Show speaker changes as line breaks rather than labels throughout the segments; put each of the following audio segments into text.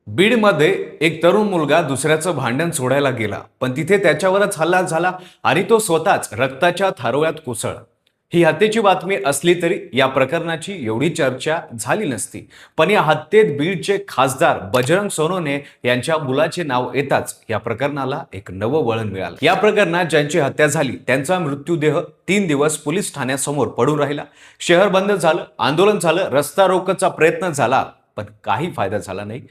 बीडमध्ये एक तरुण मुलगा दुसऱ्याचं भांडण सोडायला गेला, पण तिथे त्याच्यावरच हल्ला झाला आणि तो स्वतःच रक्ताच्या थारोळ्यात कोसळला. ही हत्येची बातमी असली तरी या प्रकरणाची एवढी चर्चा झाली नसती. पण या हत्येत बीडचे खासदार बजरंग सोनवणे यांच्या मुलाचे नाव येताच या प्रकरणाला एक नवं वळण मिळालं. या प्रकरणात ज्यांची हत्या झाली त्यांचा मृत्यूदेह 3 दिवस पोलीस ठाण्यासमोर पडून राहिला. शहर बंद झालं, आंदोलन झालं, रस्ता रोकोचा प्रयत्न झाला, पण काही फायदा झाला नाही.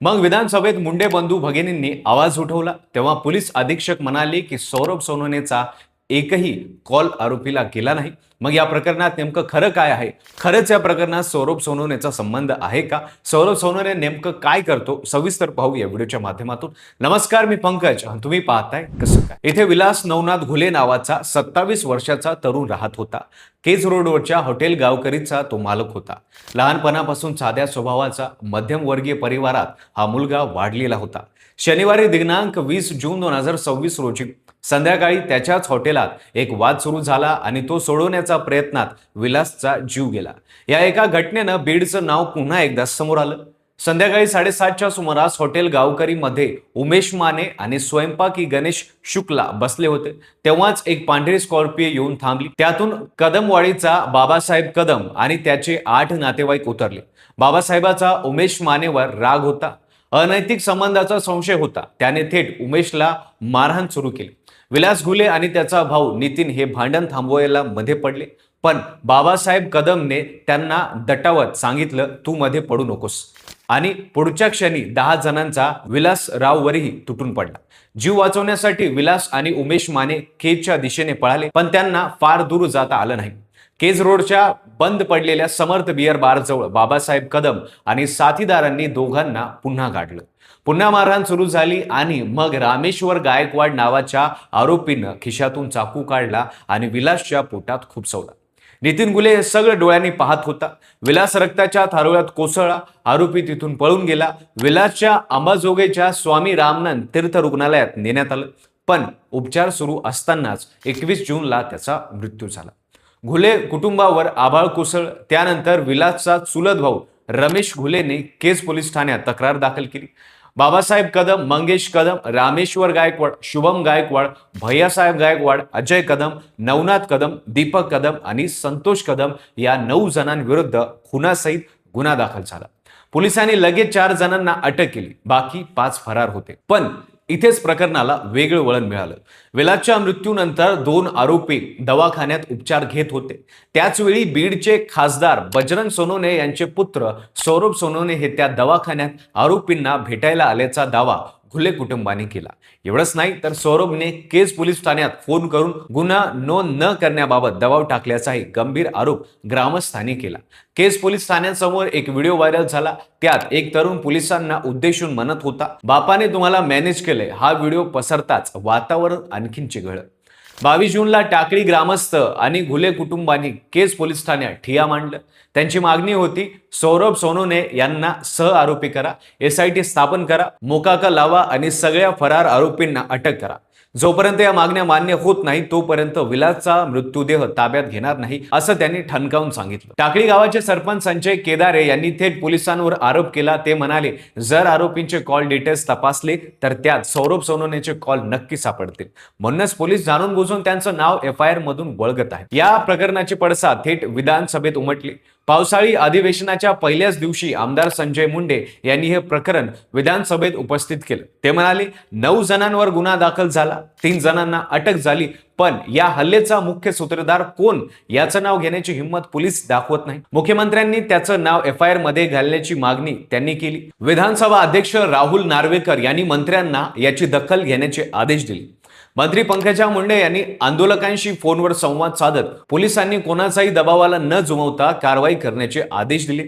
मग विधानसभेत मुंडे बंधू भगिनींनी आवाज उठवला तेव्हा पोलीस अधीक्षक म्हणाले की सौरभ सोनवणेचा एकही कॉल आरोपीला केला नाही. मग या प्रकरणात नेमकं खरं काय आहे? खरंच या प्रकरणात सौरभ सोनवणेचा संबंध आहे का? सौरभ सोनवणे नेमकं काय करतो? सविस्तर पाहू या व्हिडिओच्या माध्यमातून. नमस्कार, मी पंकज आणि तुम्ही पाहताय कसं काय. इथे विलास नवनाथ घुले नावाचा 27 वर्षाचा तरुण राहत होता. केज रोडवरच्या हॉटेल गावकरीचा तो मालक होता. लहानपणापासून साध्या स्वभावाचा मध्यमवर्गीय परिवारात हा मुलगा वाढलेला होता. शनिवारी दिनांक 20 जून 2026 रोजी संध्याकाळी त्याच्याच हॉटेलात एक वाद सुरू झाला आणि तो सोडवण्याच्या प्रयत्नात विलासचा जीव गेला. या एका घटनेनं बीडचं नाव पुन्हा एकदा समोर आलं. संध्याकाळी 7:30च्या सुमारास हॉटेल गावकरीमध्ये उमेश माने आणि स्वयंपाकी गणेश शुक्ला बसले होते. तेव्हाच एक पांढरी स्कॉर्पिओ येऊन थांबली. त्यातून कदमवाडीचा बाबासाहेब कदम आणि त्याचे 8 नातेवाईक उतरले. बाबासाहेबाचा उमेश मानेवर राग होता. अनैतिक संबंधाचा संशय होता. त्याने थेट उमेशला मारहाण सुरू केली. विलास घुले आणि त्याचा भाऊ नितीन हे भांडण थांबवायला मध्ये पडले, पण बाबासाहेब कदमने त्यांना दटावत सांगितलं, तू मध्ये पडू नकोस. आणि पुढच्या क्षणी 10 जणांचा विलासराववरही तुटून पडला. जीव वाचवण्यासाठी विलास आणि उमेश माने केजच्या दिशेने पळाले, पण त्यांना फार दूर जाता आलं नाही. केज रोडच्या बंद पडलेल्या समर्थ बियर बारजवळ बाबासाहेब कदम आणि साथीदारांनी दोघांना पुन्हा गाठलं. पुन्हा मारहाण सुरू झाली आणि मग रामेश्वर गायकवाड नावाच्या आरोपीनं खिशातून चाकू काढला आणि विलासच्या पोटात खुपसवला. नितीन घुले हे सगळं डोळ्यांनी पाहत होता. विलास रक्ताच्या थारोळ्यात कोसळला. आरोपी तिथून पळून गेला. विलासच्या अंबाजोगाईच्या स्वामी रामानंद तीर्थ रुग्णालयात नेण्यात आलं, पण उपचार सुरू असतानाच 21 जूनला त्याचा मृत्यू झाला. घुले कुटुंबावर आभाळ कोसळलं. त्यानंतर विलासचा चुलत भाऊ रमेश घुलेने केज पोलीस ठाण्यात तक्रार दाखल केली. बाबासाहेब कदम, मंगेश कदम, रामेश्वर गायकवाड, शुभम गायकवाड, भैयासाहेब गायकवाड, अजय कदम, नवनाथ कदम, दीपक कदम आणि संतोष कदम या 9 जणांविरुद्ध खुनासहित गुन्हा दाखल झाला. पोलिसांनी लगेच 4 जणांना अटक केली. बाकी 5 फरार होते. पण इथेच प्रकरणाला वेगळं वळण मिळालं. विलासच्या मृत्यूनंतर 2 आरोपी दवाखान्यात उपचार घेत होते. त्याचवेळी बीडचे खासदार बजरंग सोनवणे यांचे पुत्र सौरभ सोनवणे हे त्या दवाखान्यात आरोपींना भेटायला आल्याचा दावा घुले कुटुंबाने केला. एवढंच नाही तर सौरभने केज पोलीस ठाण्यात फोन करून गुन्हा नोंद न करण्याबाबत दबाव टाकल्याचाही गंभीर आरोप ग्रामस्थांनी केला. केज पोलीस ठाण्यासमोर एक व्हिडिओ व्हायरल झाला. त्यात एक तरुण पोलिसांना उद्देशून म्हणत होता, बापाने तुम्हाला मॅनेज केलंय. हा व्हिडिओ पसरताच वातावरण आणखीन चिघळलं. 22 जूनला टाकळी ग्रामस्थ आणि घुले कुटुंबांनी केज पोलीस ठाण्यात ठिय्या मांडलं. त्यांची मागणी होती, सौरभ सोनवणे यांना सह आरोपी करा, SIT स्थापन करा, मोकाका लावा आणि सगळ्या फरार आरोपींना अटक करा. जोपर्यंत या मागण्या मान्य होत नाही तोपर्यंत विलासचा मृत्यूदेह ताब्यात घेणार नाही, असं त्यांनी ठणकावून सांगितलं. टाकळी गावाचे सरपंच संजय केदारे यांनी थेट पोलिसांवर आरोप केला. ते म्हणाले, जर आरोपींचे कॉल डिटेल्स तपासले तर त्यात सौरभ सोनवणेचे कॉल नक्की सापडतील. म्हणूनच पोलीस जाणून बुजून त्यांचं नाव FIR मधून वळगत आहेत. या प्रकरणाची पडसाद थेट विधानसभेत उमटली. पावसाळी अधिवेशनाच्या पहिल्याच दिवशी आमदार संजय मुंडे यांनी हे प्रकरण विधानसभेत उपस्थित केलं. ते म्हणाले, 9 जणांवर गुन्हा दाखल झाला, 3 जणांना अटक झाली, पण या हल्ल्याचा मुख्य सूत्रधार कोण याचं नाव घेण्याची हिंमत पोलीस दाखवत नाही. मुख्यमंत्र्यांनी त्याचं नाव FIR मध्ये घालण्याची मागणी त्यांनी केली. विधानसभा अध्यक्ष राहुल नार्वेकर यांनी मंत्र्यांना याची दखल घेण्याचे आदेश दिले. मंत्री पंकजा मुंडे यांनी आंदोलकांशी फोनवर संवाद साधत पोलिसांनी कोणाचाही दबावाला न जुमवता कारवाई करण्याचे आदेश दिले.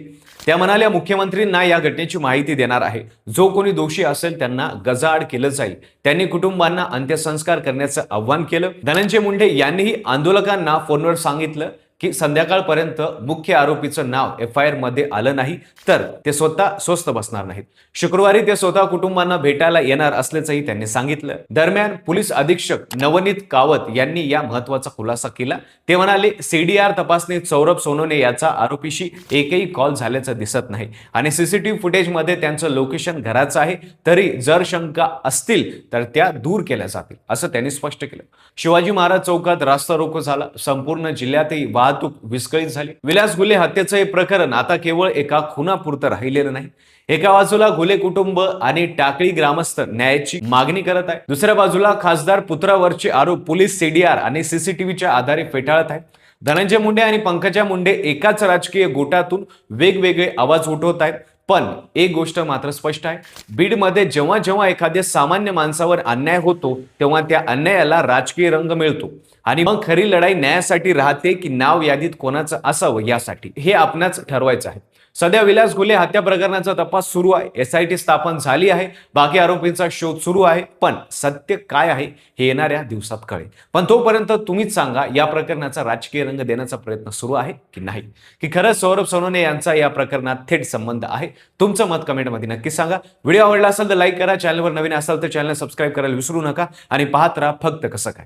त्या म्हणाल्या, मुख्यमंत्रींना या घटनेची माहिती देणार आहे. जो कोणी दोषी असेल त्यांना गजाआड केलं जाईल. त्यांनी कुटुंबांना अंत्यसंस्कार करण्याचं आव्हान केलं. धनंजय मुंडे यांनीही आंदोलकांना फोनवर सांगितलं की संध्याकाळपर्यंत मुख्य आरोपीचं नाव FIR मध्ये आलं नाही तर ते स्वतः स्वस्थ बसणार नाहीत. शुक्रवारी ते स्वतः कुटुंबांना भेटायला येणार असल्याचंही त्यांनी सांगितलं. दरम्यान पोलीस अधीक्षक नवनीत कावत यांनी या महत्वाचा खुलासा केला. ते म्हणाले, CDR तपासणीत सौरभ सोनवणे याचा आरोपीशी एकही कॉल झाल्याचं दिसत नाही आणि CCTV फुटेजमध्ये त्यांचं लोकेशन घराचं आहे. तरी जर शंका असतील तर त्या दूर केल्या जातील असं त्यांनी स्पष्ट केलं. शिवाजी महाराज चौकात रास्ता रोको झाला. संपूर्ण जिल्ह्यातही वाहतूक विस्कळीत झाली. विलास घुले हत्येचं हे प्रकरण आता केवळ एका खुनापुरतं राहिलेलं नाही. एका बाजूला घुले कुटुंब आणि टाकळी ग्रामस्थ न्यायाची मागणी करत आहे. दुसऱ्या बाजूला खासदार पुत्रावरचे आरोप पोलीस CDR आणि CCTVच्या आधारे फेटाळत आहेत. धनंजय मुंडे आणि पंकजा मुंडे एकाच राजकीय गोटातून वेगवेगळे आवाज उठवत आहेत. पण एक गोष्ट मात्र स्पष्ट आहे, बीडमध्ये जेव्हा जेव्हा एखाद्या सामान्य माणसावर अन्याय होतो तेव्हा त्या अन्यायाला राजकीय रंग मिळतो आणि मग खरी लढाई न्यायासाठी राहते की नाव यादीत कोणाचं असावं यासाठी, हे आपणाच ठरवायचं आहे. सध्या विलास घुले हत्या प्रकरणाचा तपास सुरू आहे. SIT स्थापन झाली आहे. बाकी आरोपींचा शोध सुरू आहे. पण सत्य काय आहे हे येणाऱ्या दिवसात कळेल. पण तोपर्यंत तुम्हीच सांगा, या प्रकरणाचा राजकीय रंग देण्याचा प्रयत्न सुरू आहे की नाही, की खरंच सौरभ सोनवणे यांचा या प्रकरणात थेट संबंध आहे. तुमचं मत कमेंटमध्ये नक्की सांगा. व्हिडिओ आवडला असेल तर लाईक करा. चॅनलवर नवीन असाल तर चॅनल सबस्क्राईब करायला विसरू नका आणि पाहत राहा फक्त कसं काय.